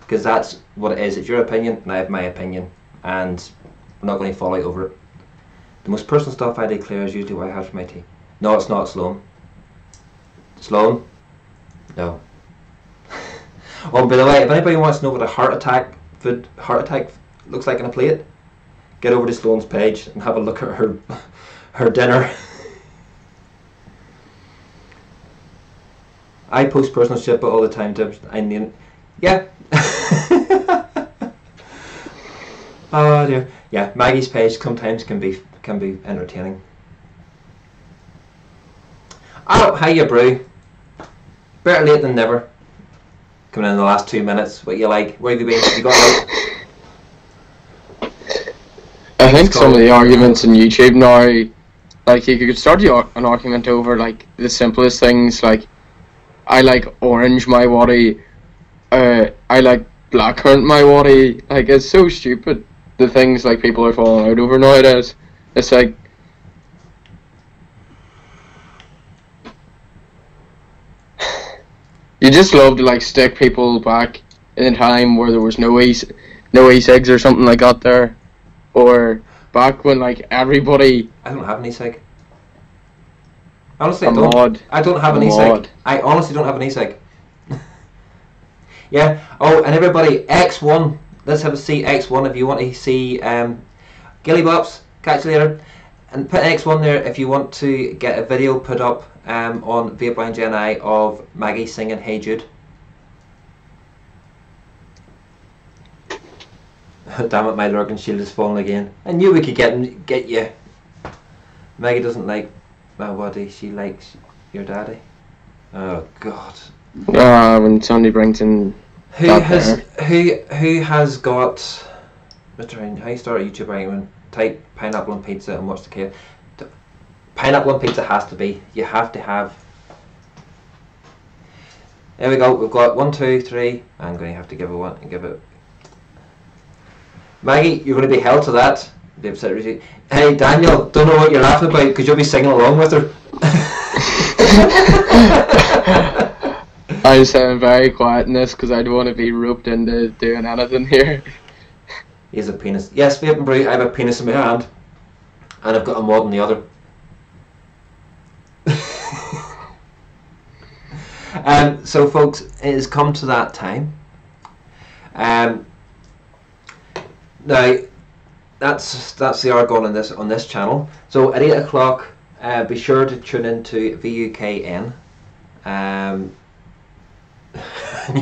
[SPEAKER 1] because that's what it is. It's your opinion, and I have my opinion, and I'm not going to fall out over it. The most personal stuff I declare is usually what I have for my tea. No, it's not, Sloan. Sloan? No. Oh, by the way, if anybody wants to know what a heart attack looks like in a plate, get over to Sloan's page and have a look at her dinner. I post personal shit all the time, Dibs. I mean, yeah. Oh dear. Yeah, Maggie's page sometimes can be entertaining. Oh, hiya, Brew. Better late than never. Coming in the last 2 minutes. What you like? Where have you been? Have you got out?
[SPEAKER 2] I think some of the arguments on YouTube now, like, you could start an argument over like the simplest things, like I like orange my waddy, I like blackcurrant my waddy. Like, it's so stupid, the things like people are falling out over nowadays. It's like, you just love to like stick people back in a time where there was no e-cigs or something like that there, or back when like everybody.
[SPEAKER 1] I don't have an e-cig. Honestly, I don't have an e-cig. I honestly don't have an e-cig. Yeah. Oh, and everybody, X1. Let's have a see X1 if you want to see Gilly Bops. Catch you later. And put X1 there if you want to get a video put up on Vape Gen I of Maggie singing Hey Jude. Damn it, my Lurgan shield is falling again. I knew we could get you. Maggie doesn't like my waddy, she likes your daddy. Oh God.
[SPEAKER 2] When somebody brings in
[SPEAKER 1] who has got Mr. Ryan, how you start a YouTube argument? Type pineapple on pizza and watch the kid. Pineapple on pizza has to be. You have to have. There we go. We've got 1, 2, 3. I'm going to have to give it one and give it. Maggie, you're going to be held to that. Be upset with you. Hey Daniel, don't know what you're laughing about because you'll be singing along with her.
[SPEAKER 2] I'm staying very quiet in this because I don't want to be roped into doing anything here.
[SPEAKER 1] He has a penis. Yes, Vape and Brew, I have a penis in my hand, and I've got a mod in the other. So folks, it has come to that time. Now, that's the Argon on this channel. So at 8 o'clock, be sure to tune into VUKN.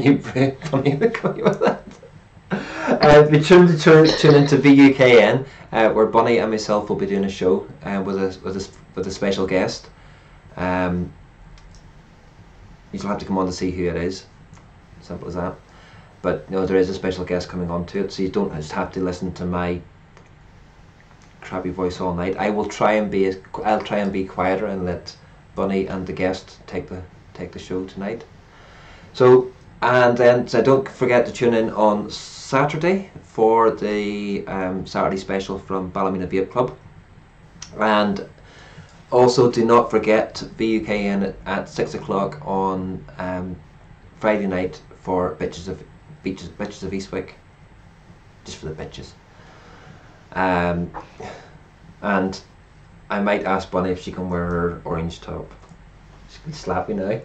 [SPEAKER 1] You funny to call you with that. Be sure to tune into VUKN, where Bunny and myself will be doing a show with a special guest. You'll have to come on to see who it is. Simple as that. But no, there is a special guest coming on to it, so you don't just have to listen to my crappy voice all night. I'll try and be quieter and let Bunny and the guest take the show tonight. So, and then don't forget to tune in on Saturday for the Saturday special from Ballymena Vape Club, and also do not forget VUKN at 6 o'clock on Friday night for Bitches of Eastwick, just for the bitches. And I might ask Bunny if she can wear her orange top. She can slap me now.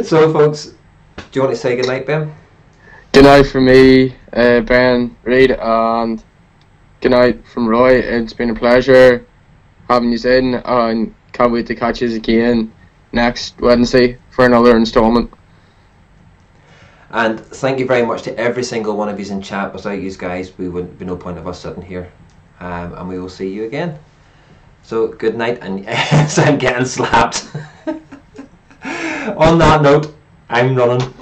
[SPEAKER 1] So folks, do you want to say goodnight, Ben?
[SPEAKER 2] Good night for me, Ben, Reid, and good night from Roy. It's been a pleasure having you in, and can't wait to catch you again next Wednesday for another installment.
[SPEAKER 1] And thank you very much to every single one of you in chat. Without you guys, we wouldn't be no point of us sitting here. And we will see you again. So good night, and yes, I'm getting slapped. On that note, I'm running.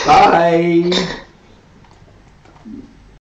[SPEAKER 1] Bye.